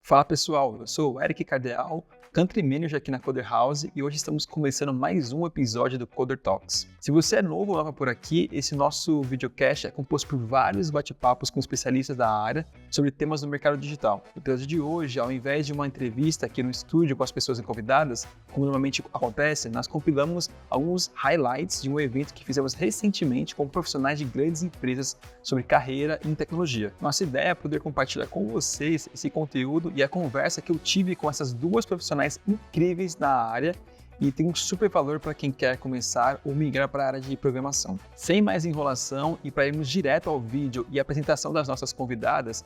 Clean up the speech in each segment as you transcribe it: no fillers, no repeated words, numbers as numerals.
Fala pessoal, eu sou o Eric Cardeal, Country Manager aqui na Coder House e hoje estamos começando mais um episódio do Coder Talks. Se você é novo ou nova por aqui, esse nosso videocast é composto por vários bate-papos com especialistas da área sobre temas do mercado digital. No episódio de hoje, ao invés de uma entrevista aqui no estúdio com as pessoas convidadas, como normalmente acontece, nós compilamos alguns highlights de um evento que fizemos recentemente com profissionais de grandes empresas sobre carreira em tecnologia. Nossa ideia é poder compartilhar com vocês esse conteúdo e a conversa que eu tive com essas duas profissionais incríveis na área e tem um super valor para quem quer começar ou migrar para a área de programação. Sem mais enrolação e para irmos direto ao vídeo e apresentação das nossas convidadas,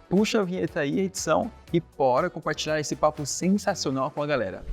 puxa a vinheta aí, edição, e bora compartilhar esse papo sensacional com a galera.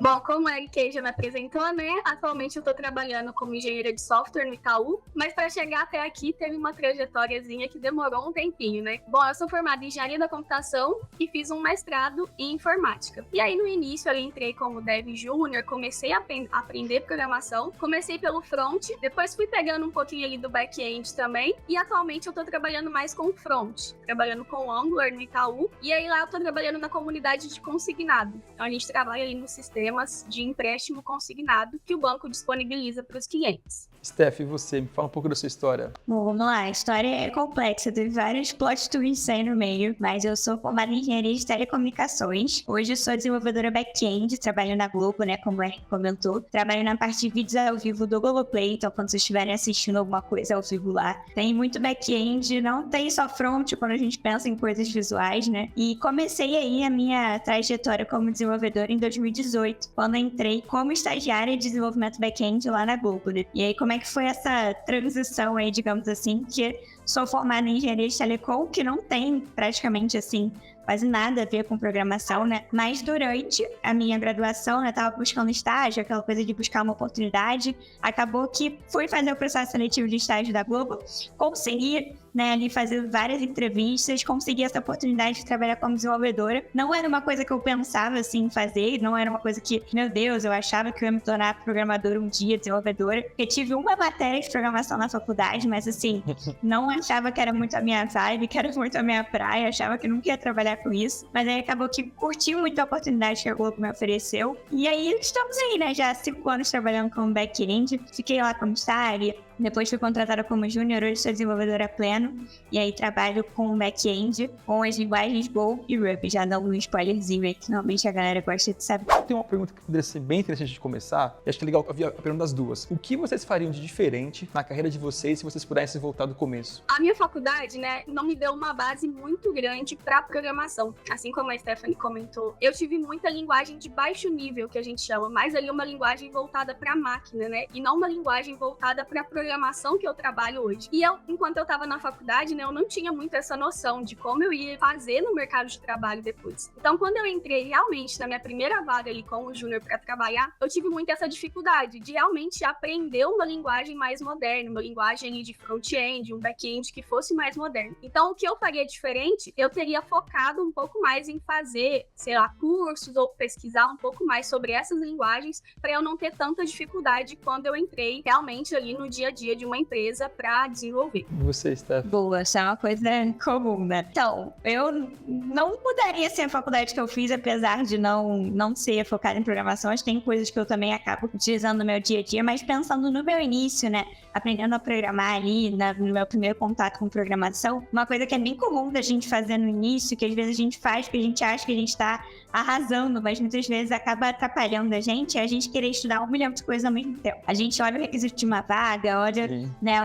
Bom, como a Eric já me apresentou, né? Atualmente eu estou trabalhando como engenheira de software no Itaú, mas para chegar até aqui teve uma trajetóriazinha que demorou um tempinho, né? Bom, eu sou formada em engenharia da computação e fiz um mestrado em informática. E aí no início eu entrei como dev júnior, comecei a aprender programação, comecei pelo front, depois fui pegando um pouquinho ali do back-end também, e atualmente eu estou trabalhando mais com front, trabalhando com Angular no Itaú, e aí lá eu estou trabalhando na comunidade de consignado. Então a gente trabalha ali no sistema de empréstimo consignado que o banco disponibiliza para os clientes. Steph, e você? Me fala um pouco da sua história. Bom, vamos lá. A história é complexa, teve vários plot twists aí no meio, mas eu sou formada em engenharia de telecomunicações. Hoje eu sou desenvolvedora back-end, trabalho na Globo, né, como o Eric comentou. Trabalho na parte de vídeos ao vivo do Globoplay, então quando vocês estiverem assistindo alguma coisa ao vivo lá, tem muito back-end, não tem só front quando a gente pensa em coisas visuais, né? E comecei aí a minha trajetória como desenvolvedora em 2018, quando entrei como estagiária de desenvolvimento back-end lá na Globo, né? E aí, como é que foi essa transição aí, digamos assim, que sou formada em engenharia de telecom, que não tem praticamente assim quase nada a ver com programação, né? Mas durante a minha graduação, né, tava buscando estágio, aquela coisa de buscar uma oportunidade, acabou que fui fazer o processo seletivo de estágio da Globo, consegui, né, ali fazer várias entrevistas, consegui essa oportunidade de trabalhar como desenvolvedora. Não era uma coisa que eu pensava, assim, fazer, não era uma coisa que, meu Deus, eu achava que eu ia me tornar programadora um dia, desenvolvedora, porque tive uma matéria de programação na faculdade, mas, assim, não achava que era muito a minha vibe, que era muito a minha praia, achava que nunca ia trabalhar com isso, mas aí acabou que curti muito a oportunidade que a Globo me ofereceu, e aí estamos aí, né, já há 5 anos trabalhando como back-end, fiquei lá como estagiária, depois fui contratada como júnior, hoje sou desenvolvedora pleno, e aí trabalho com back-end, com as linguagens Go e Ruby, já dando um spoilerzinho aí, que normalmente a galera gosta de saber. Tem uma pergunta que poderia ser bem interessante de começar, e acho que é legal ouvir a pergunta das duas. O que vocês fariam de diferente na carreira de vocês se vocês pudessem voltar do começo? A minha faculdade, né, não me deu uma base muito grande para programação. Assim como a Stephanie comentou, eu tive muita linguagem de baixo nível, que a gente chama, mas ali uma linguagem voltada para máquina, né, e não uma linguagem voltada para programação que eu trabalho hoje. E eu, enquanto eu estava na faculdade, né, eu não tinha muito essa noção de como eu ia fazer no mercado de trabalho depois. Então, quando eu entrei realmente na minha primeira vaga ali como júnior para trabalhar, eu tive muito essa dificuldade de realmente aprender uma linguagem mais moderna, uma linguagem ali de front-end, um back-end que fosse mais moderno. Então, o que eu faria diferente, eu teria focado um pouco mais em fazer, sei lá, cursos ou pesquisar um pouco mais sobre essas linguagens para eu não ter tanta dificuldade quando eu entrei realmente ali no dia a dia de uma empresa para desenvolver. E você, Steph? Boa, isso é uma coisa comum, né? Então, eu não mudaria assim, a faculdade que eu fiz, apesar de não ser focada em programação. Acho que tem coisas que eu também acabo utilizando no meu dia a dia, mas pensando no meu início, né? Aprendendo a programar ali, no meu primeiro contato com programação, uma coisa que é bem comum da gente fazer no início, que às vezes a gente faz porque a gente acha que a gente tá arrasando, mas muitas vezes acaba atrapalhando a gente, é a gente querer estudar 1 milhão de coisas ao mesmo tempo. A gente olha o requisito de uma vaga, olha, né,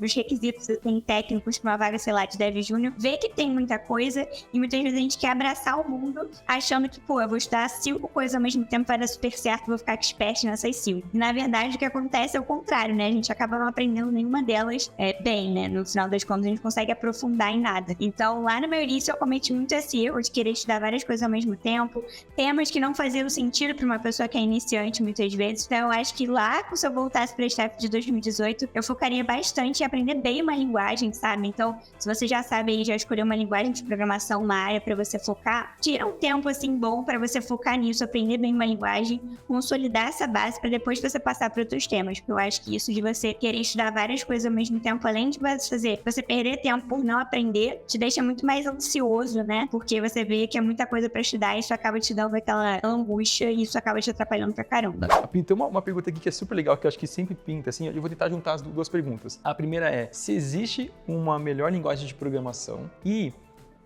os requisitos assim, técnicos para uma vaga, sei lá, de dev júnior, vê que tem muita coisa e muitas vezes a gente quer abraçar o mundo achando que, pô, eu vou estudar 5 coisas ao mesmo tempo, vai dar super certo, vou ficar expert nessas 5. E, na verdade, o que acontece é o contrário, né? A gente acaba não aprendendo nenhuma delas bem, né? No final das contas, a gente consegue aprofundar em nada. Então, lá no meu início, eu cometi muito esse erro de querer estudar várias coisas ao mesmo tempo, temas que não faziam sentido para uma pessoa que é iniciante, muitas vezes. Então, eu acho que lá, se eu voltasse para a Steph de 2018, 2018, eu focaria bastante em aprender bem uma linguagem, sabe? Então, se você já sabe aí, já escolheu uma linguagem de programação, uma área para você focar, tira um tempo, assim, bom para você focar nisso, aprender bem uma linguagem, consolidar essa base para depois você passar para outros temas. Porque eu acho que isso de você querer estudar várias coisas ao mesmo tempo, além de você perder tempo por não aprender, te deixa muito mais ansioso, né? Porque você vê que é muita coisa para estudar e isso acaba te dando aquela angústia e isso acaba te atrapalhando pra caramba. Pintou uma pergunta aqui que é super legal, que eu acho que sempre pinta, assim, eu vou tentar juntar as duas perguntas. A primeira é, se existe uma melhor linguagem de programação e,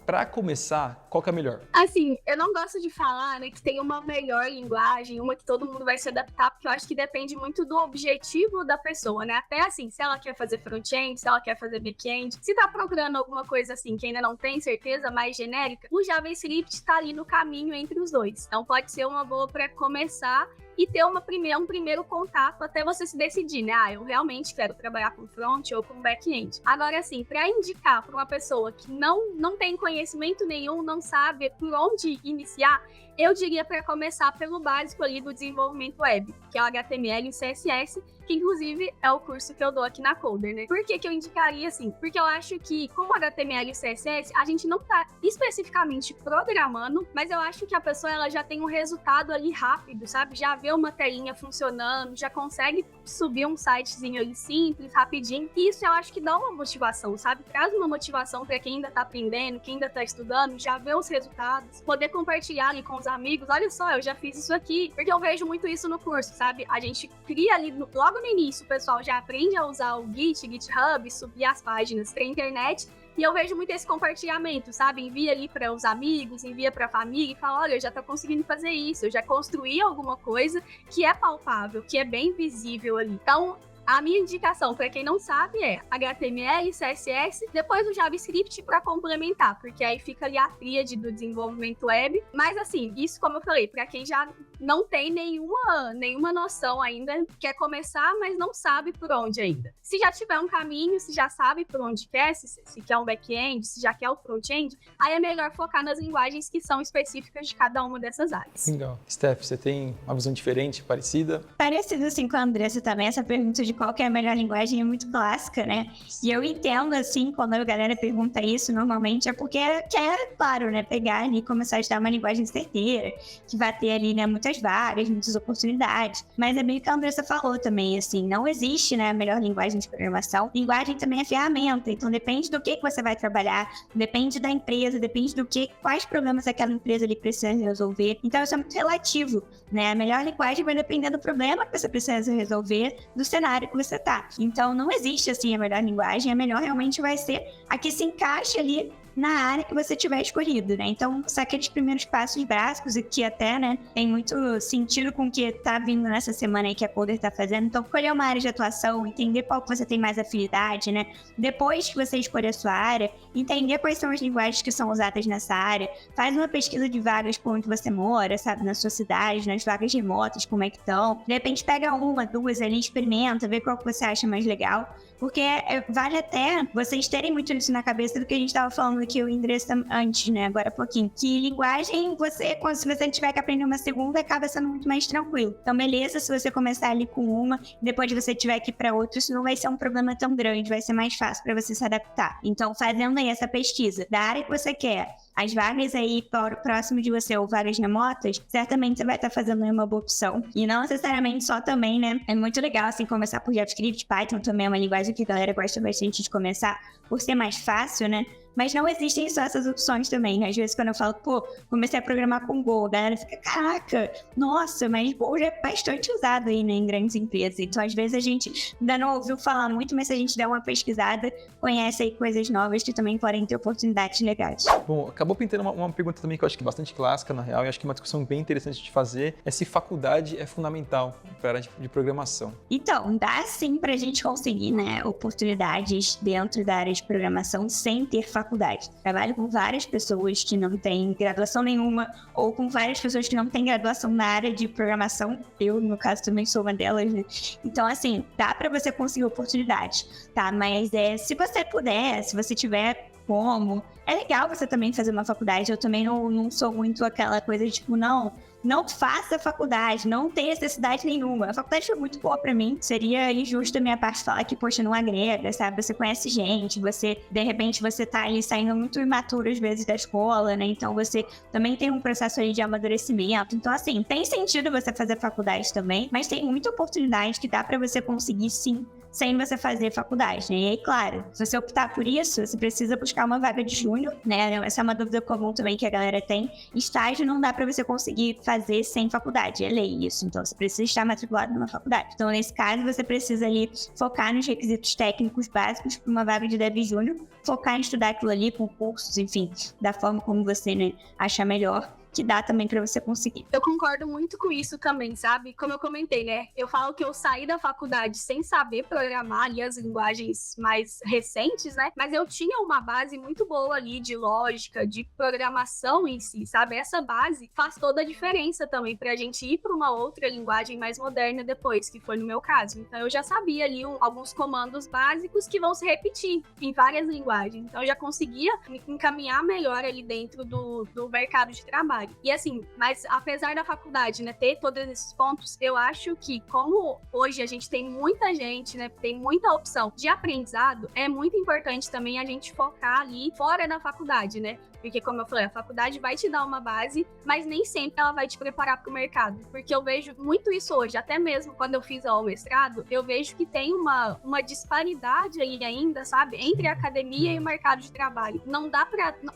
pra começar, qual que é a melhor? Assim, eu não gosto de falar, né, que tem uma melhor linguagem, uma que todo mundo vai se adaptar, porque eu acho que depende muito do objetivo da pessoa, né? Até assim, se ela quer fazer front-end, se ela quer fazer back-end, se tá procurando alguma coisa assim que ainda não tem certeza, mais genérica, o JavaScript tá ali no caminho entre os dois. Então pode ser uma boa pra começar e ter um primeiro contato até você se decidir, né? Eu realmente quero trabalhar com front ou com back-end. Agora, assim, para indicar para uma pessoa que não tem conhecimento nenhum, não sabe por onde iniciar, eu diria para começar pelo básico ali do desenvolvimento web, que é o HTML e CSS, que inclusive é o curso que eu dou aqui na Coder, né? Por que eu indicaria assim? Porque eu acho que com o HTML e CSS, a gente não tá especificamente programando, mas eu acho que a pessoa ela já tem um resultado ali rápido, sabe? Já vê uma telinha funcionando, já consegue subir um sitezinho ali simples, rapidinho. E isso eu acho que dá uma motivação, sabe? Traz uma motivação para quem ainda tá aprendendo, quem ainda tá estudando, já vê os resultados, poder compartilhar ali com os amigos. Olha só, eu já fiz isso aqui. Porque eu vejo muito isso no curso, sabe? A gente cria ali logo no início, o pessoal já aprende a usar o GitHub, subir as páginas pra internet, e eu vejo muito esse compartilhamento, sabe? Envia ali para os amigos, envia para a família e fala, olha, eu já tô conseguindo fazer isso, eu já construí alguma coisa que é palpável, que é bem visível ali. Então, a minha indicação, para quem não sabe, é HTML, CSS, depois o JavaScript para complementar, porque aí fica ali a tríade do desenvolvimento web. Mas assim, isso como eu falei, para quem já não tem nenhuma noção ainda, quer começar, mas não sabe por onde ainda. Se já tiver um caminho, se já sabe por onde quer, se quer um back-end, se já quer o front-end, aí é melhor focar nas linguagens que são específicas de cada uma dessas áreas. Legal. Steph, você tem uma visão diferente, parecida? Parecido assim com a Andressa também, essa pergunta de qual que é a melhor linguagem é muito clássica, né? E eu entendo, assim, quando a galera pergunta isso, normalmente é porque quer, claro, né, pegar ali e começar a estudar uma linguagem certeira, que vai ter ali, né, muitas vagas, muitas oportunidades. Mas é bem o que a Andressa falou também, assim, não existe, né, a melhor linguagem de programação. Linguagem também é ferramenta, então depende do que você vai trabalhar, depende da empresa, depende quais problemas aquela empresa ali precisa resolver. Então isso é muito relativo, né? A melhor linguagem vai depender do problema que você precisa resolver, do cenário que você tá. Então não existe assim a melhor linguagem, a melhor realmente vai ser a que se encaixa ali na área que você tiver escolhido, né? Então, são aqueles primeiros passos básicos e que até, né, tem muito sentido com o que tá vindo nessa semana aí que a Coder tá fazendo. Então, escolher uma área de atuação, entender qual que você tem mais afinidade, né? Depois que você escolher a sua área, entender quais são as linguagens que são usadas nessa área, faz uma pesquisa de vagas por onde você mora, sabe? Na sua cidade, nas vagas remotas, como é que estão. De repente, pega uma, duas ali, experimenta, vê qual que você acha mais legal. Porque vale até vocês terem muito isso na cabeça do que a gente estava falando aqui, o endereço antes, né? Agora há pouquinho. Que linguagem, se você tiver que aprender uma segunda, acaba sendo muito mais tranquilo. Então, beleza, se você começar ali com uma, depois você tiver que ir para outra, isso não vai ser um problema tão grande, vai ser mais fácil para você se adaptar. Então, fazendo aí essa pesquisa da área que você quer, as vagas aí próximo de você ou vagas remotas, certamente você vai estar fazendo aí uma boa opção. E não necessariamente só também, né? É muito legal, assim, começar por JavaScript, Python também é uma linguagem que a galera gosta bastante de começar por ser mais fácil, né? Mas não existem só essas opções também, né? Às vezes quando eu falo, comecei a programar com Go, a galera fica, caraca, nossa, mas Go já é bastante usado aí, né, em grandes empresas. Então, às vezes a gente ainda não ouviu falar muito, mas se a gente der uma pesquisada, conhece aí coisas novas que também podem ter oportunidades legais. Bom, acabou pintando uma pergunta também que eu acho que é bastante clássica, na real, e acho que uma discussão bem interessante de fazer, é se faculdade é fundamental para a área de programação. Então, dá sim pra gente conseguir, né, oportunidades dentro da área de programação sem ter faculdade. Trabalho com várias pessoas que não têm graduação nenhuma ou com várias pessoas que não têm graduação na área de programação. Eu, no caso, também sou uma delas, né? Então, assim, dá pra você conseguir oportunidades, tá? Mas se você puder, se você tiver como, é legal você também fazer uma faculdade. Eu também não sou muito aquela coisa de tipo, não não faça faculdade, não tem necessidade nenhuma. A faculdade foi muito boa pra mim. Seria injusto da minha parte falar que, poxa, não agrega, sabe? Você conhece gente, de repente, você tá ali saindo muito imaturo às vezes da escola, né? Então, você também tem um processo ali de amadurecimento. Então, assim, tem sentido você fazer faculdade também, mas tem muita oportunidade que dá pra você conseguir, sim, sem você fazer faculdade, né? E aí, claro, se você optar por isso, você precisa buscar uma vaga de júnior, né? Essa é uma dúvida comum também que a galera tem. Estágio não dá pra você conseguir fazer sem faculdade, é lei isso. Então, você precisa estar matriculado numa faculdade. Então, nesse caso, você precisa ali focar nos requisitos técnicos básicos para uma vaga de dev júnior, focar em estudar aquilo ali com cursos, enfim, da forma como você, né, achar melhor, que dá também pra você conseguir. Eu concordo muito com isso também, sabe? Como eu comentei, né? Eu falo que eu saí da faculdade sem saber programar ali as linguagens mais recentes, né? Mas eu tinha uma base muito boa ali de lógica, de programação em si, sabe? Essa base faz toda a diferença também pra gente ir pra uma outra linguagem mais moderna depois, que foi no meu caso. Então eu já sabia ali alguns comandos básicos que vão se repetir em várias linguagens. Então eu já conseguia me encaminhar melhor ali dentro do mercado de trabalho. E assim, mas apesar da faculdade, né, ter todos esses pontos, eu acho que como hoje a gente tem muita gente, né, tem muita opção de aprendizado, é muito importante também a gente focar ali fora da faculdade, né? Porque, como eu falei, a faculdade vai te dar uma base, mas nem sempre ela vai te preparar para o mercado. Porque eu vejo muito isso hoje, até mesmo quando eu fiz o mestrado, eu vejo que tem uma disparidade aí ainda, sabe? Entre a academia e o mercado de trabalho. Não dá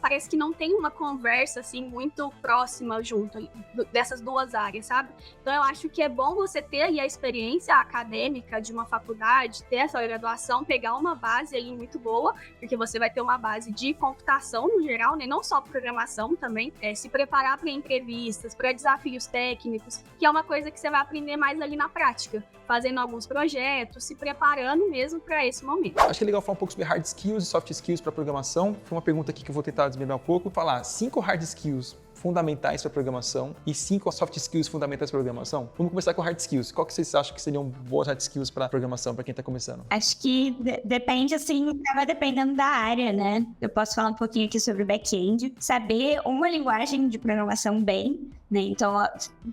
parece que não tem uma conversa, assim, muito próxima junto dessas duas áreas, sabe? Então, eu acho que é bom você ter aí a experiência acadêmica de uma faculdade, ter essa graduação, pegar uma base aí muito boa, porque você vai ter uma base de computação no geral, né? Não só programação também, se preparar para entrevistas, para desafios técnicos, que é uma coisa que você vai aprender mais ali na prática, fazendo alguns projetos, se preparando mesmo para esse momento. Acho que é legal falar um pouco sobre hard skills e soft skills para programação. Foi uma pergunta aqui que eu vou tentar desvendar um pouco. Falar 5 hard skills fundamentais para programação e 5 soft skills fundamentais para programação. Vamos começar com hard skills. Qual que vocês acham que seriam boas hard skills para programação, para quem está começando? Acho que depende, assim, acaba dependendo da área, né? Eu posso falar um pouquinho aqui sobre back-end. Saber uma linguagem de programação bem, né? Então,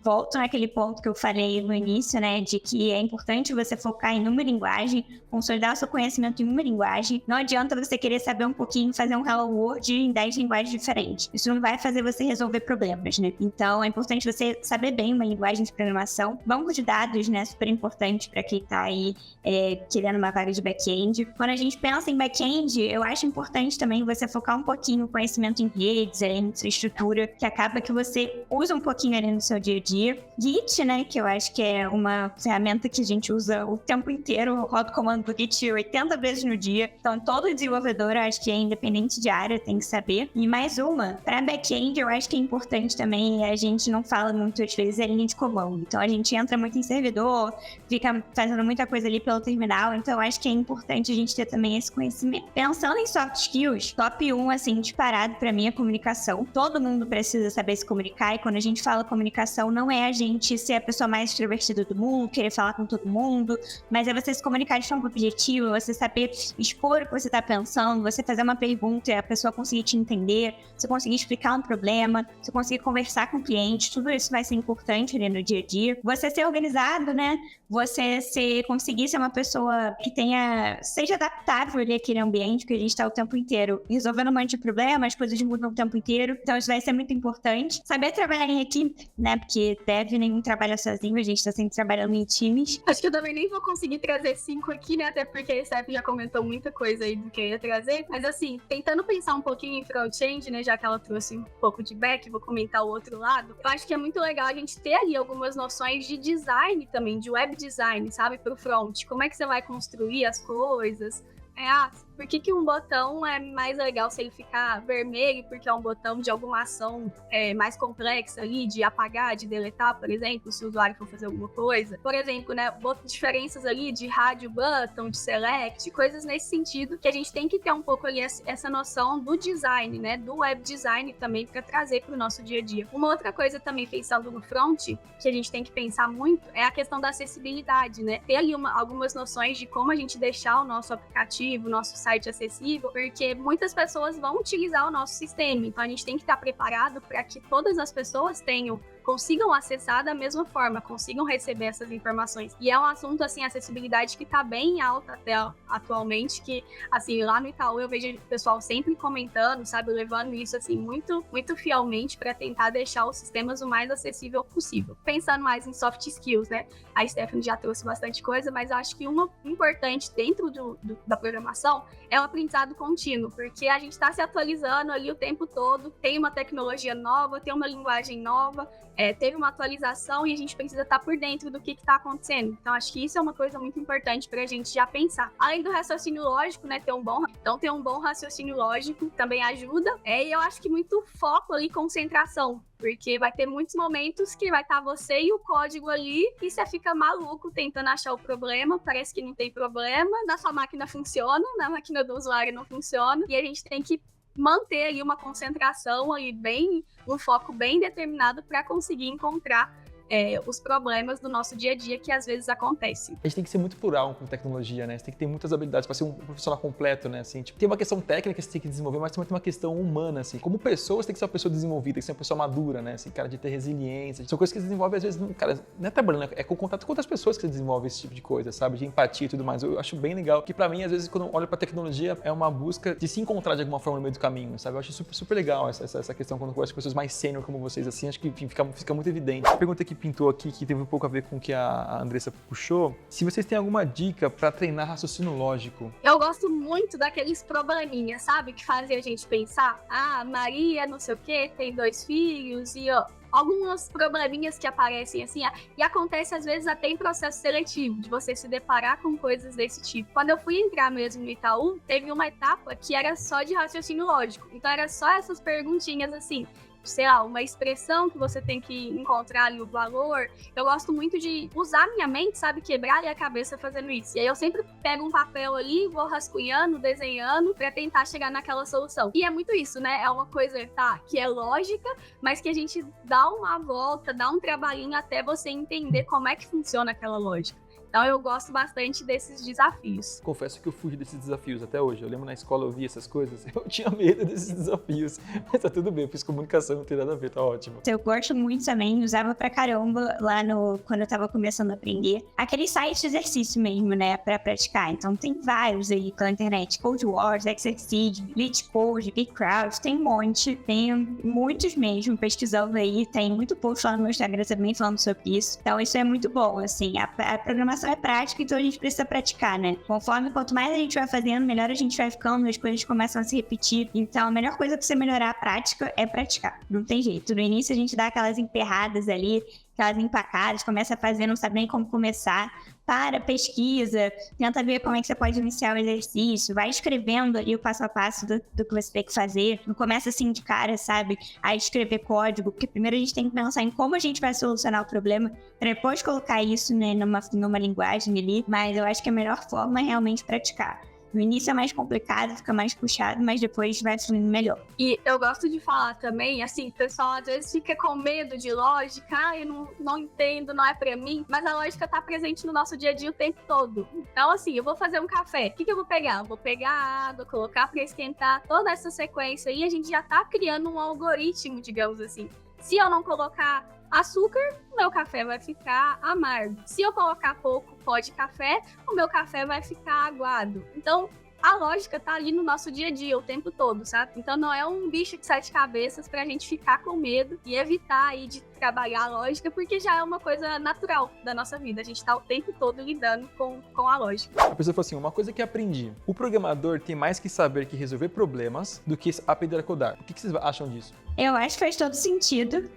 volto naquele ponto que eu falei no início, né? De que é importante você focar em uma linguagem, consolidar o seu conhecimento em uma linguagem. Não adianta você querer saber um pouquinho, fazer um Hello World em 10 linguagens diferentes. Isso não vai fazer você resolver problemas, né? Então, é importante você saber bem uma linguagem de programação. Banco de dados, né? Super importante para quem tá aí querendo uma vaga de back-end. Quando a gente pensa em back-end, eu acho importante também você focar um pouquinho no conhecimento em redes, em infraestrutura, que acaba que você usa um pouquinho ali no seu dia a dia. Git, né? Que eu acho que é uma ferramenta que a gente usa o tempo inteiro. Eu rodo o comando do Git 80 vezes no dia. Então, todo desenvolvedor, eu acho que é independente de área, tem que saber. E mais uma, para back-end, eu acho que é importante também, a gente não fala muito, às vezes, é linha de comando. Então, a gente entra muito em servidor, fica fazendo muita coisa ali pelo terminal. Então, eu acho que é importante a gente ter também esse conhecimento. Pensando em soft skills, top 1, assim, disparado pra mim é comunicação. Todo mundo precisa saber se comunicar. E quando a gente fala comunicação, não é a gente ser a pessoa mais extrovertida do mundo, querer falar com todo mundo, mas é você se comunicar de forma objetiva, você saber expor o que você tá pensando, você fazer uma pergunta e a pessoa conseguir te entender, você conseguir explicar um problema, você conseguir conversar com o cliente, tudo isso vai ser importante ali no dia a dia. Você ser organizado, né? Você conseguir ser uma pessoa que seja adaptável ali àquele ambiente, que a gente tá o tempo inteiro resolvendo um monte de problemas, as coisas mudam o tempo inteiro, então isso vai ser muito importante. Saber trabalhar em equipe, né? Porque nenhum trabalha sozinho, a gente tá sempre trabalhando em times. Acho que eu também nem vou conseguir trazer 5 aqui, né? Até porque a Steph já comentou muita coisa aí do que eu ia trazer, mas assim, tentando pensar um pouquinho em front-end, né? Já que ela trouxe um pouco de back, vou comentar o outro lado. Eu acho que é muito legal a gente ter ali algumas noções de design também, de web design, sabe? Pro front. Como é que você vai construir as coisas? Por que um botão é mais legal se ele ficar vermelho, porque é um botão de alguma ação mais complexa ali, de apagar, de deletar, por exemplo, se o usuário for fazer alguma coisa. Por exemplo, né, diferenças ali de rádio button, de select, coisas nesse sentido, que a gente tem que ter um pouco ali essa noção do design, né, do web design também, para trazer para o nosso dia a dia. Uma outra coisa também, pensando no front, que a gente tem que pensar muito, é a questão da acessibilidade, né, ter ali algumas noções de como a gente deixar o nosso aplicativo, o nosso site acessível, porque muitas pessoas vão utilizar o nosso sistema, então a gente tem que estar preparado para que todas as pessoas tenham consigam acessar da mesma forma, consigam receber essas informações. E é um assunto, assim, acessibilidade que tá bem alta até atualmente, que, assim, lá no Itaú eu vejo o pessoal sempre comentando, sabe, levando isso, assim, muito, muito fielmente para tentar deixar os sistemas o mais acessível possível. Pensando mais em soft skills, né? A Stephanie já trouxe bastante coisa, mas eu acho que uma importante dentro da programação é o aprendizado contínuo, porque a gente está se atualizando ali o tempo todo, tem uma tecnologia nova, tem uma linguagem nova, teve uma atualização e a gente precisa estar por dentro do que está acontecendo. Então, acho que isso é uma coisa muito importante para a gente já pensar. Além do raciocínio lógico, né, ter um bom raciocínio lógico também ajuda. E eu acho que muito foco ali, concentração, porque vai ter muitos momentos que vai estar você e o código ali e você fica maluco tentando achar o problema, parece que não tem problema, na sua máquina funciona, na máquina do usuário não funciona, e a gente tem que manter ali uma concentração ali um foco bem determinado para conseguir encontrar os problemas do nosso dia a dia que às vezes acontecem. A gente tem que ser muito plural com tecnologia, né? Você tem que ter muitas habilidades para ser um profissional completo, né? Assim, tipo, tem uma questão técnica que você tem que desenvolver, mas também tem uma questão humana, assim. Como pessoa, você tem que ser uma pessoa desenvolvida, tem que ser uma pessoa madura, né? Assim, cara, de ter resiliência. São coisas que você desenvolve, às vezes, cara, não é trabalhando, né? É com contato com outras pessoas que você desenvolve esse tipo de coisa, sabe? De empatia e tudo mais. Eu acho bem legal, que pra mim, às vezes, quando eu olho pra tecnologia, é uma busca de se encontrar de alguma forma no meio do caminho, sabe? Eu acho super, super legal essa questão quando eu converso com pessoas mais sênior como vocês, assim, acho que, enfim, fica muito evidente. A pergunta que pintou aqui, que teve um pouco a ver com o que a Andressa puxou, se vocês têm alguma dica pra treinar raciocínio lógico. Eu gosto muito daqueles probleminhas, sabe? Que fazem a gente pensar, Maria não sei o quê, tem 2 filhos e alguns probleminhas que aparecem assim, e acontece às vezes até em processo seletivo, de você se deparar com coisas desse tipo. Quando eu fui entrar mesmo no Itaú, teve uma etapa que era só de raciocínio lógico, então era só essas perguntinhas assim, sei lá, uma expressão que você tem que encontrar ali o valor. Eu gosto muito de usar minha mente, sabe? Quebrar ali a cabeça fazendo isso. E aí eu sempre pego um papel ali, vou rascunhando, desenhando, pra tentar chegar naquela solução. E é muito isso, né? É uma coisa, que é lógica, mas que a gente dá uma volta, dá um trabalhinho até você entender como é que funciona aquela lógica. Então eu gosto bastante desses desafios. Confesso que eu fugi desses desafios até hoje. Eu lembro na escola eu via essas coisas, eu tinha medo desses desafios. Mas tá tudo bem, eu fiz comunicação, não tem nada a ver, tá ótimo. Eu gosto muito também, usava pra caramba lá quando eu tava começando a aprender. Aquele site de exercício mesmo, né, pra praticar. Então tem vários aí pela internet. Code Wars, Exercise, LeetCode, GitCrowd, tem um monte. Tem muitos mesmo pesquisando aí. Tem muito post lá no meu Instagram também falando sobre isso. Então isso é muito bom, assim. A programação é prática, então a gente precisa praticar, né? Conforme quanto mais a gente vai fazendo, melhor a gente vai ficando, as coisas começam a se repetir. Então a melhor coisa pra você melhorar a prática é praticar. Não tem jeito. No início a gente dá aquelas emperradas ali, aquelas empacadas, começa a fazer, não sabe nem como começar. Pesquisa, tenta ver como é que você pode iniciar o exercício, vai escrevendo ali o passo a passo do que você tem que fazer. Não começa assim de cara, sabe, a escrever código, porque primeiro a gente tem que pensar em como a gente vai solucionar o problema, para depois colocar isso, né, numa linguagem ali, mas eu acho que a melhor forma é realmente praticar. No início é mais complicado, fica mais puxado, mas depois vai fluindo melhor. E eu gosto de falar também, assim, o pessoal às vezes fica com medo de lógica, eu não entendo, não é pra mim, mas a lógica tá presente no nosso dia a dia o tempo todo. Então, assim, eu vou fazer um café, o que eu vou pegar? Eu vou pegar a água, colocar pra esquentar, toda essa sequência aí, a gente já tá criando um algoritmo, digamos assim. Se eu não colocar açúcar, o meu café vai ficar amargo. Se eu colocar pouco pó de café, o meu café vai ficar aguado. Então, a lógica tá ali no nosso dia a dia, o tempo todo, sabe? Então, não é um bicho de 7 cabeças pra gente ficar com medo e evitar aí de trabalhar a lógica, porque já é uma coisa natural da nossa vida. A gente tá o tempo todo lidando com a lógica. A pessoa falou assim, uma coisa que aprendi. O programador tem mais que saber que resolver problemas do que aprender a codar. O que vocês acham disso? Eu acho que faz todo sentido.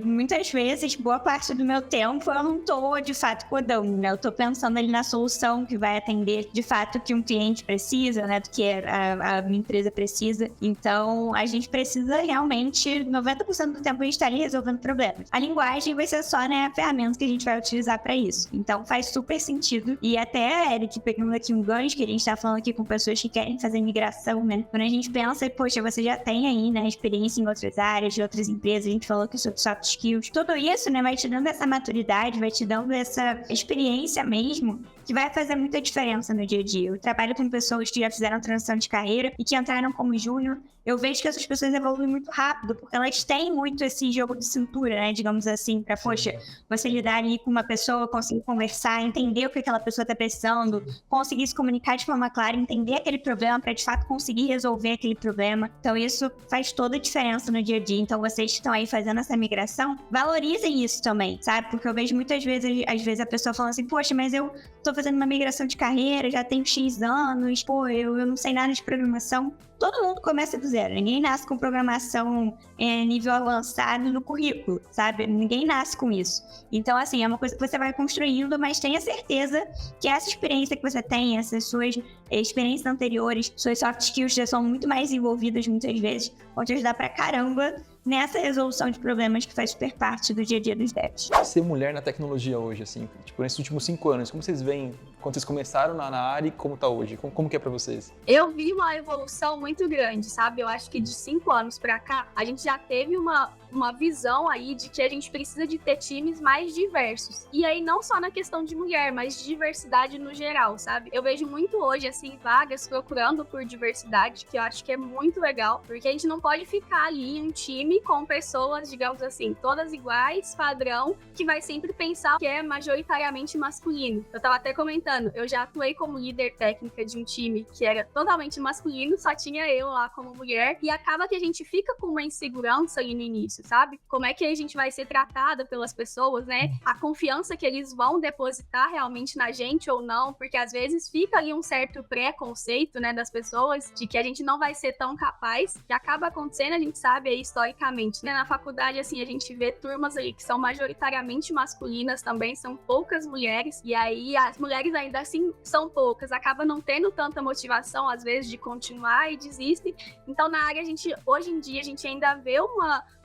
Muitas vezes, boa parte do meu tempo, eu não tô, de fato, codando, né? Eu tô pensando ali na solução que vai atender, de fato, o que um cliente precisa, né? Do que a minha empresa precisa. Então, a gente precisa realmente, 90% do tempo, a gente tá ali resolvendo problemas. A linguagem vai ser só, né, a ferramenta que a gente vai utilizar para isso. Então, faz super sentido. E até, Eric, pegando aqui um gancho, que a gente tá falando aqui com pessoas que querem fazer migração, né? Quando a gente pensa, poxa, você já tem aí, né, experiência em outras áreas, de outras empresas, a gente falou aqui sobre soft skills. Tudo isso, né, vai te dando essa maturidade, vai te dando essa experiência mesmo, que vai fazer muita diferença no dia a dia. Eu trabalho com pessoas que já fizeram transição de carreira e que entraram como júnior. Eu vejo que essas pessoas evoluem muito rápido, porque elas têm muito esse jogo de cintura, né, digamos assim, pra, poxa, você lidar ali com uma pessoa, conseguir conversar, entender o que aquela pessoa tá precisando, conseguir se comunicar de forma clara, entender aquele problema pra, de fato, conseguir resolver aquele problema. Então, isso faz toda a diferença no dia a dia. Então, vocês que estão aí fazendo essa migração, valorizem isso também, sabe? Porque eu vejo muitas vezes, às vezes, a pessoa falando assim, poxa, mas eu tô fazendo uma migração de carreira, já tenho X anos, pô, eu não sei nada de programação. Todo mundo começa do zero, ninguém nasce com programação nível avançado no currículo, sabe? Ninguém nasce com isso. Então, assim, é uma coisa que você vai construindo, mas tenha certeza que essa experiência que você tem, essas suas experiências anteriores, suas soft skills já são muito mais envolvidas muitas vezes, vão te ajudar pra caramba nessa resolução de problemas que faz super parte do dia a dia dos devs. Ser mulher na tecnologia hoje, assim, tipo, nesses últimos 5 anos, como vocês veem, quando vocês começaram na área e como tá hoje? Como que é pra vocês? Eu vi uma evolução muito grande, sabe? Eu acho que de 5 anos pra cá, a gente já teve uma visão aí de que a gente precisa de ter times mais diversos. E aí, não só na questão de mulher, mas de diversidade no geral, sabe? Eu vejo muito hoje, assim, vagas procurando por diversidade, que eu acho que é muito legal, porque a gente não pode ficar ali em um time com pessoas, digamos assim, todas iguais, padrão, que vai sempre pensar que é majoritariamente masculino. Eu tava até comentando, eu já atuei como líder técnica de um time que era totalmente masculino, só tinha eu lá como mulher, e acaba que a gente fica com uma insegurança ali no início, sabe? Como é que a gente vai ser tratada pelas pessoas, né? A confiança que eles vão depositar realmente na gente ou não, porque às vezes fica ali um certo preconceito, né, das pessoas, de que a gente não vai ser tão capaz, que acaba acontecendo, a gente sabe aí historicamente, né? Na faculdade, assim, a gente vê turmas ali que são majoritariamente masculinas também, são poucas mulheres, e aí as mulheres ainda assim são poucas, acaba não tendo tanta motivação, às vezes, de continuar e desistem. Então, na área, hoje em dia, a gente ainda vê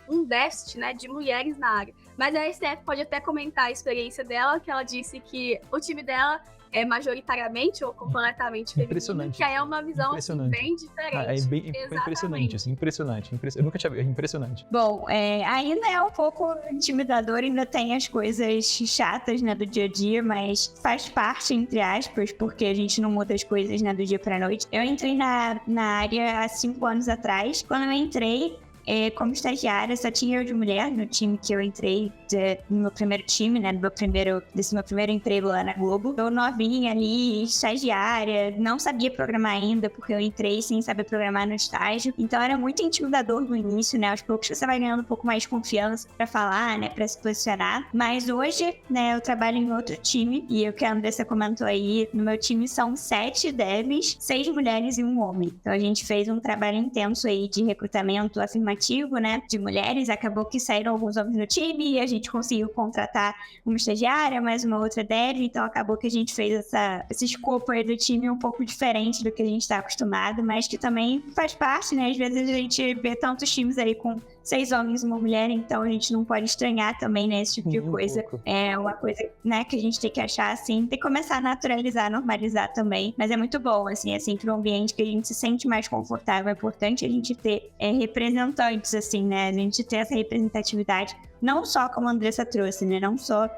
um déficit, né, de mulheres na área. Mas a Steph pode até comentar a experiência dela, que ela disse que o time dela é majoritariamente ou completamente feminino, impressionante. que aí é uma visão assim, bem diferente. Foi impressionante, assim, impressionante. Eu nunca tinha visto, impressionante. Bom, ainda é um pouco intimidador, ainda tem as coisas chatas, né, do dia a dia, mas faz parte, entre aspas, porque a gente não muda as coisas, né, do dia pra noite. Eu entrei na área há 5 anos atrás. Quando eu entrei, como estagiária, só tinha eu de mulher no time que eu entrei, no meu primeiro time, né, desse meu primeiro emprego lá na Globo. Eu novinha ali, estagiária, não sabia programar ainda, porque eu entrei sem saber programar no estágio. Então era muito intimidador no início, né, aos poucos você vai ganhando um pouco mais de confiança pra falar, né, pra se posicionar. Mas hoje, né, eu trabalho em outro time, e o que a Andressa comentou aí, no meu time são 7 devs, 6 mulheres e 1 homem. Então a gente fez um trabalho intenso aí de recrutamento afirmativo, né, de mulheres. Acabou que saíram alguns homens no time e a gente conseguiu contratar uma estagiária, mais uma outra dev, então acabou que a gente fez esse escopo aí do time um pouco diferente do que a gente está acostumado, mas que também faz parte, né, às vezes a gente vê tantos times aí com 6 homens e uma mulher, então a gente não pode estranhar também, né, esse tipo de coisa. É uma coisa, né, que a gente tem que achar, assim, tem que começar a naturalizar, normalizar também, mas é muito bom, assim, é sempre um ambiente que a gente se sente mais confortável. É importante a gente ter representantes, assim, né, a gente ter essa representatividade, não só como a Andressa trouxe, né, não só,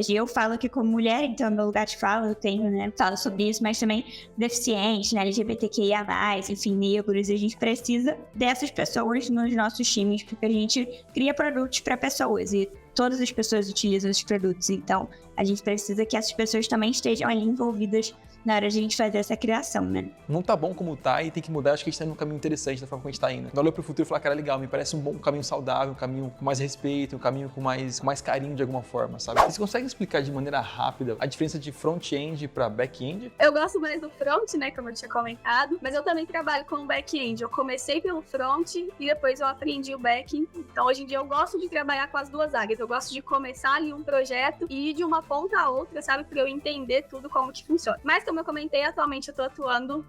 eu falo aqui como mulher, então é meu lugar de fala, eu tenho, né, falo sobre isso, mas também deficiente, né, LGBTQIA+, enfim, negros, a gente precisa dessas pessoas nos nossos times, porque a gente cria produtos para pessoas e todas as pessoas utilizam esses produtos, então a gente precisa que essas pessoas também estejam ali envolvidas na hora de a gente fazer essa criação, né? Não tá bom como tá e tem que mudar. Acho que a gente tá num caminho interessante da forma como a gente tá indo. Olha pro futuro e falar, cara, legal, me parece um caminho saudável, um caminho com mais respeito, um caminho com mais carinho de alguma forma, sabe? Você consegue explicar de maneira rápida a diferença de front-end pra back-end? Eu gosto mais do front, né, como eu tinha comentado, mas eu também trabalho com back-end. Eu comecei pelo front e depois eu aprendi o back. Então, hoje em dia, eu gosto de trabalhar com as duas áreas. Eu gosto de começar ali um projeto e ir de uma ponta a outra, sabe? Pra eu entender tudo como que funciona. Mas como eu comentei, atualmente eu tô atuando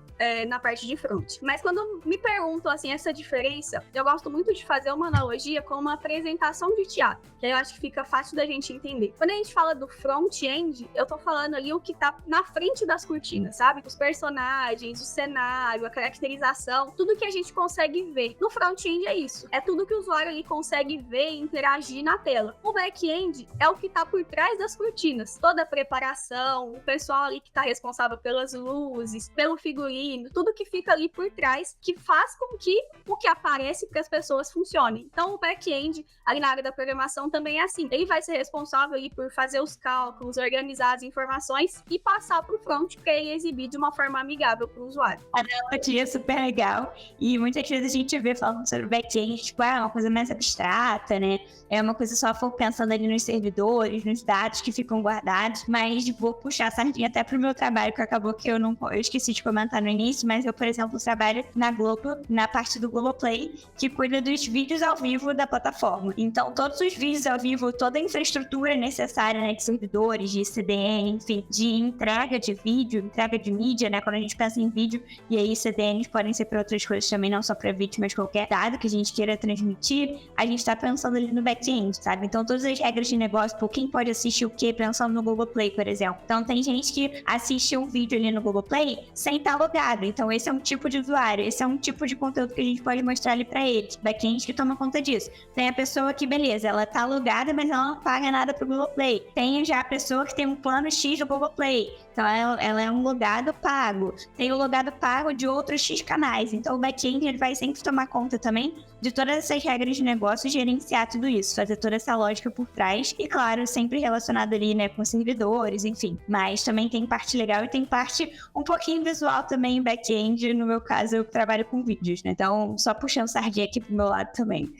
na parte de front. Mas quando me perguntam, assim, essa diferença, eu gosto muito de fazer uma analogia com uma apresentação de teatro, que aí eu acho que fica fácil da gente entender. Quando a gente fala do front-end, eu tô falando ali o que tá na frente das cortinas, sabe? Os personagens, o cenário, a caracterização, tudo que a gente consegue ver. No front-end é isso. É tudo que o usuário ali consegue ver e interagir na tela. O back-end é o que tá por trás das cortinas. Toda a preparação, o pessoal ali que tá responsável pelas luzes, pelo figurino, tudo que fica ali por trás, que faz com que o que aparece para as pessoas funcione. Então, o back-end, ali na área da programação, também é assim. Ele vai ser responsável ali por fazer os cálculos, organizar as informações e passar para o front para ele exibir de uma forma amigável para o usuário. A analogia é super legal e muitas vezes a gente vê falando sobre back-end, tipo, é uma coisa mais abstrata, né? É uma coisa só pensando ali nos servidores, nos dados que ficam guardados, mas vou puxar a sardinha até pro meu trabalho, que acabou que eu esqueci de comentar no início, mas eu, por exemplo, trabalho na Globo, na parte do Globoplay, que cuida dos vídeos ao vivo da plataforma. Então, todos os vídeos ao vivo, toda a infraestrutura necessária, né, de servidores, de CDN, enfim, de entrega de vídeo, entrega de mídia, né, quando a gente pensa em vídeo, e aí CDNs podem ser para outras coisas também, não só para vídeo, mas qualquer dado que a gente queira transmitir, a gente está pensando ali no back-end, sabe? Então, todas as regras de negócio, por quem pode assistir o quê, pensando no Globoplay, por exemplo. Então, tem gente que assiste um vídeo ali no Globoplay sem estar logado. Então, esse é um tipo de usuário, esse é um tipo de conteúdo que a gente pode mostrar ali para ele. Back-end que toma conta disso. Tem a pessoa que, beleza, ela tá logada, mas ela não paga nada pro Globoplay. Tem já a pessoa que tem um plano X do Globoplay. Então, ela é um logado pago. Tem o logado pago de outros X canais. Então, o back-end ele vai sempre tomar conta também de todas essas regras de negócio e gerenciar tudo isso. Fazer toda essa lógica por trás. E, claro, sempre relacionado ali, né, com servidores, enfim. Mas também tem parte legal e tem parte um pouquinho visual também em back-end. No meu caso, eu trabalho com vídeos, né? Então, só puxando sardinha aqui pro meu lado também.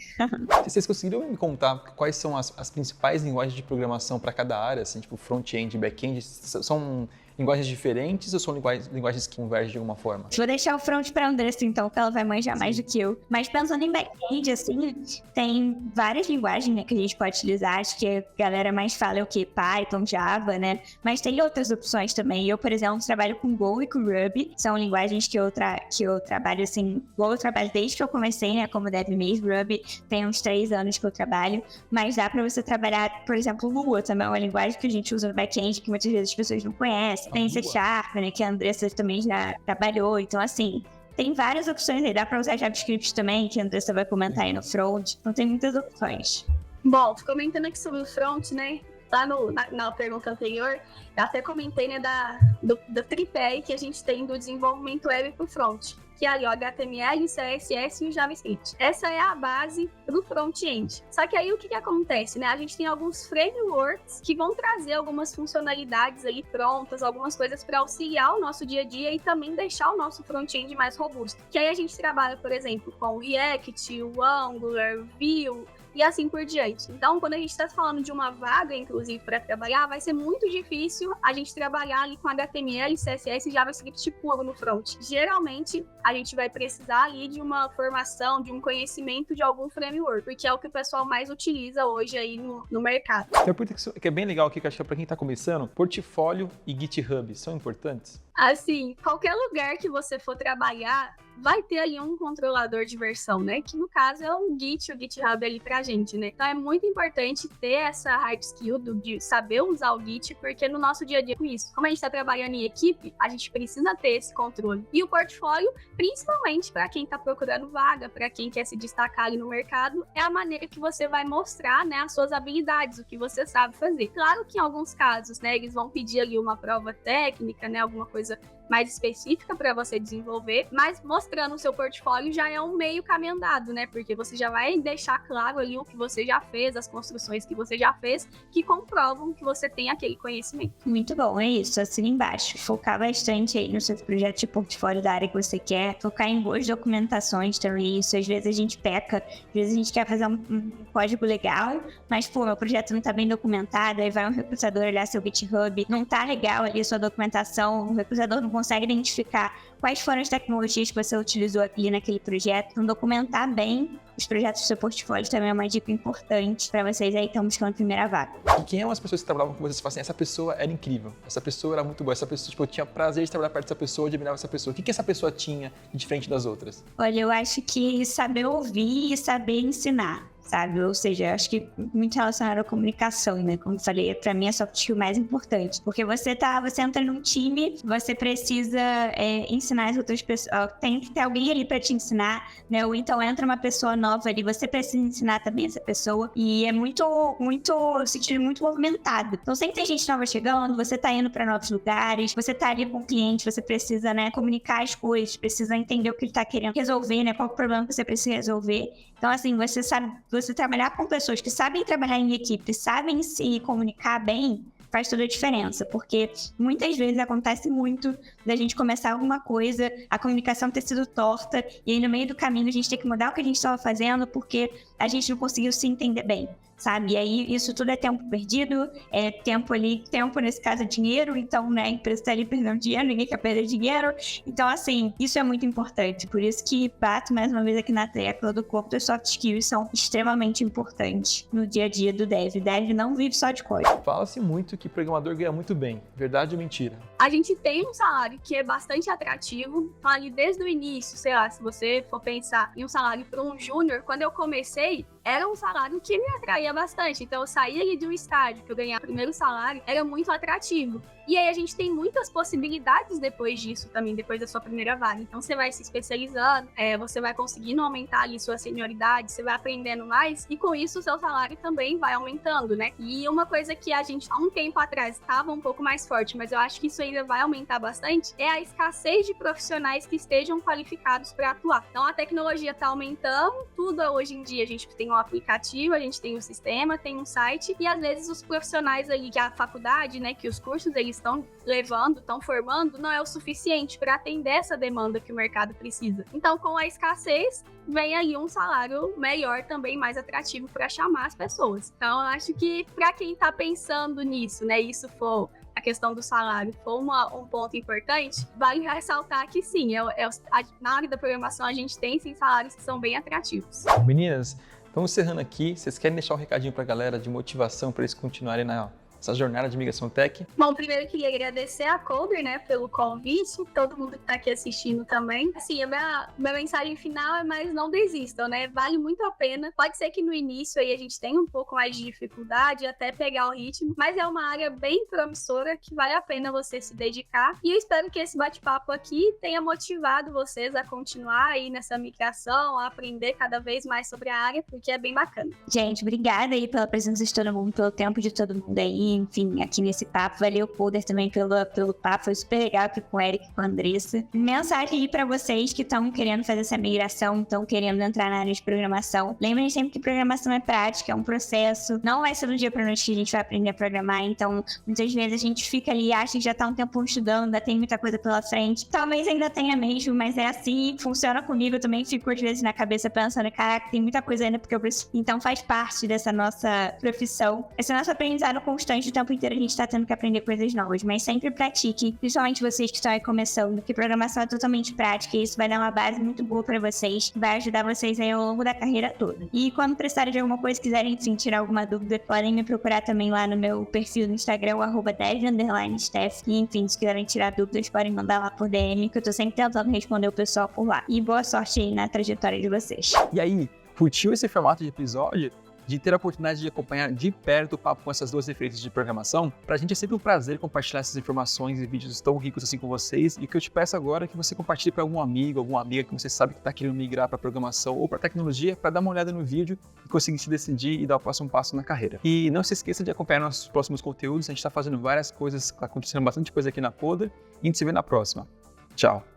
Vocês conseguiram me contar quais são as principais linguagens de programação para cada área, assim, tipo front-end e back-end? São linguagens diferentes ou são linguagens que convergem de alguma forma? Vou deixar o front para a Andressa, então, que ela vai manjar mais do que eu. Mas pensando em back-end, assim, tem várias linguagens, né, que a gente pode utilizar. Acho que a galera mais fala é o quê? Python, Java, né? Mas tem outras opções também. Eu, por exemplo, trabalho com Go e com Ruby. São linguagens que eu trabalho, assim... Go eu trabalho desde que eu comecei, né, como dev mesmo. Ruby tem uns 3 anos que eu trabalho. Mas dá para você trabalhar, por exemplo, Lua também é uma linguagem que a gente usa no back-end, que muitas vezes as pessoas não conhecem. Tem C Sharp, né, que a Andressa também já trabalhou. Então, assim, tem várias opções aí. Dá para usar JavaScript também, que a Andressa vai comentar aí no front. Então, tem muitas opções. Bom, comentando aqui sobre o front, né, lá na pergunta anterior, eu até comentei, né, do tripé que a gente tem do desenvolvimento web para o front, que é ali o HTML, o CSS e o JavaScript. Essa é a base para o front-end. Só que aí o que acontece, né? A gente tem alguns frameworks que vão trazer algumas funcionalidades ali prontas, algumas coisas para auxiliar o nosso dia a dia e também deixar o nosso front-end mais robusto. Que aí a gente trabalha, por exemplo, com o React, o Angular, Vue, e assim por diante. Então, quando a gente está falando de uma vaga, inclusive, para trabalhar, vai ser muito difícil a gente trabalhar ali com HTML, CSS e JavaScript puro no front. Geralmente, a gente vai precisar ali de uma formação, de um conhecimento de algum framework, porque é o que o pessoal mais utiliza hoje aí no mercado. Tem uma coisa que é bem legal aqui, que eu acho que é para quem está começando, portfólio e GitHub são importantes? Assim, qualquer lugar que você for trabalhar, vai ter ali um controlador de versão, né? Que no caso é um Git, o GitHub ali pra gente, né? Então é muito importante ter essa hard skill de saber usar o Git, porque no nosso dia a dia com isso, como a gente tá trabalhando em equipe, a gente precisa ter esse controle. E o portfólio, principalmente para quem tá procurando vaga, para quem quer se destacar ali no mercado, é a maneira que você vai mostrar, né, as suas habilidades, o que você sabe fazer. Claro que em alguns casos, né, eles vão pedir ali uma prova técnica, né, alguma coisa mais específica para você desenvolver, mas mostrando o seu portfólio já é um meio caminho andado, né? Porque você já vai deixar claro ali o que você já fez, as construções que você já fez, que comprovam que você tem aquele conhecimento. Muito bom, é isso, assina embaixo. Focar bastante aí no seu projeto de portfólio da área que você quer, focar em boas documentações também, isso. Às vezes a gente peca, às vezes a gente quer fazer um código legal, mas, pô, meu projeto não tá bem documentado, aí vai um recrutador olhar seu GitHub, não tá legal ali a sua documentação, o recrutador não consegue consegue identificar quais foram as tecnologias que você utilizou ali naquele projeto. Então, documentar bem os projetos do seu portfólio também é uma dica importante para vocês aí que estão buscando a primeira vaga. E quem é umas pessoas que trabalhavam com vocês e falavam assim, essa pessoa era incrível, essa pessoa era muito boa, essa pessoa, tipo, eu tinha prazer de trabalhar perto dessa pessoa, eu admirava essa pessoa. O que essa pessoa tinha de diferente das outras? Olha, eu acho que saber ouvir e saber ensinar, sabe? Ou seja, acho que muito relacionado à comunicação, né? Como eu falei, pra mim é soft skill mais importante. Porque você entra num time, você precisa ensinar as outras pessoas. Tem que ter alguém ali pra te ensinar, né? Ou então entra uma pessoa nova ali, você precisa ensinar também essa pessoa. E é muito sentido muito movimentado. Então sempre tem gente nova chegando, você tá indo pra novos lugares, você tá ali com o cliente, você precisa, né, comunicar as coisas, precisa entender o que ele tá querendo resolver, né? Qual o problema que você precisa resolver. Então, assim, você trabalhar com pessoas que sabem trabalhar em equipe, sabem se comunicar bem, faz toda a diferença, porque muitas vezes acontece muito da gente começar alguma coisa, a comunicação ter sido torta, e aí no meio do caminho a gente tem que mudar o que a gente estava fazendo porque a gente não conseguiu se entender bem, sabe? E aí isso tudo é tempo perdido, é tempo nesse caso é dinheiro, então, né, a empresa está ali perdendo dinheiro, ninguém quer perder dinheiro, então, assim, isso é muito importante, por isso que bato mais uma vez aqui na tecla do corpo dos soft skills são extremamente importantes no dia a dia do dev. O dev não vive só de código. Fala-se muito que programador ganha muito bem, verdade ou mentira? A gente tem um salário que é bastante atrativo, então ali desde o início, sei lá, se você for pensar em um salário para um júnior, quando eu comecei, era um salário que me atraía bastante, então eu saí ali de um estágio que eu ganhava o primeiro salário, era muito atrativo. E aí a gente tem muitas possibilidades depois disso também, depois da sua primeira vaga. Então você vai se especializando, você vai conseguindo aumentar ali sua senioridade, você vai aprendendo mais e com isso o seu salário também vai aumentando, né? E uma coisa que a gente há um tempo atrás estava um pouco mais forte, mas eu acho que isso ainda vai aumentar bastante, é a escassez de profissionais que estejam qualificados para atuar. Então a tecnologia está aumentando, tudo hoje em dia a gente tem um aplicativo, a gente tem um sistema, tem um site e às vezes os profissionais ali que a faculdade, né, que os cursos eles estão levando, estão formando, não é o suficiente para atender essa demanda que o mercado precisa. Então, com a escassez, vem aí um salário melhor também, mais atrativo para chamar as pessoas. Então, eu acho que para quem está pensando nisso, né, isso for a questão do salário for um ponto importante, vale ressaltar que sim, na área da programação a gente tem sim salários que são bem atrativos. Meninas, vamos encerrando aqui. Vocês querem deixar um recadinho para a galera de motivação para eles continuarem essa jornada de migração tech? Bom, primeiro eu queria agradecer a Coder, né, pelo convite, todo mundo que tá aqui assistindo também. Assim, a minha mensagem final é mais não desistam, né, vale muito a pena. Pode ser que no início aí a gente tenha um pouco mais de dificuldade até pegar o ritmo, mas é uma área bem promissora que vale a pena você se dedicar. E eu espero que esse bate-papo aqui tenha motivado vocês a continuar aí nessa migração, a aprender cada vez mais sobre a área, porque é bem bacana. Gente, obrigada aí pela presença de todo mundo, pelo tempo de todo mundo aí. Enfim, aqui nesse papo, valeu Coder também pelo papo, foi super legal aqui com o Eric e com a Andressa. Mensagem aí pra vocês que estão querendo fazer essa migração, estão querendo entrar na área de programação. Lembrem sempre que programação é prática, é um processo, não vai ser do dia pra noite que a gente vai aprender a programar, então muitas vezes a gente fica ali e acha que já tá um tempo estudando, ainda tem muita coisa pela frente. Talvez ainda tenha mesmo, mas é assim, funciona comigo, eu também fico às vezes na cabeça pensando, caraca, tem muita coisa ainda porque eu preciso. Então faz parte dessa nossa profissão, esse nosso aprendizado constante. O tempo inteiro a gente tá tendo que aprender coisas novas, mas sempre pratique, principalmente vocês que estão aí começando, que programação é totalmente prática e isso vai dar uma base muito boa pra vocês, vai ajudar vocês aí ao longo da carreira toda. E quando precisarem de alguma coisa, quiserem tirar alguma dúvida, podem me procurar também lá no meu perfil no Instagram, @dev_Steph, e enfim, se quiserem tirar dúvidas, podem mandar lá por DM, que eu tô sempre tentando responder o pessoal por lá. E boa sorte aí na trajetória de vocês. E aí, curtiu esse formato de episódio? De ter a oportunidade de acompanhar de perto o papo com essas duas referências de programação? Pra gente é sempre um prazer compartilhar essas informações e vídeos tão ricos assim com vocês, e o que eu te peço agora é que você compartilhe para algum amigo, alguma amiga que você sabe que está querendo migrar para programação ou para tecnologia, para dar uma olhada no vídeo e conseguir se decidir e dar o próximo passo na carreira. E não se esqueça de acompanhar nossos próximos conteúdos, a gente está fazendo várias coisas, está acontecendo bastante coisa aqui na Coder, e a gente se vê na próxima. Tchau!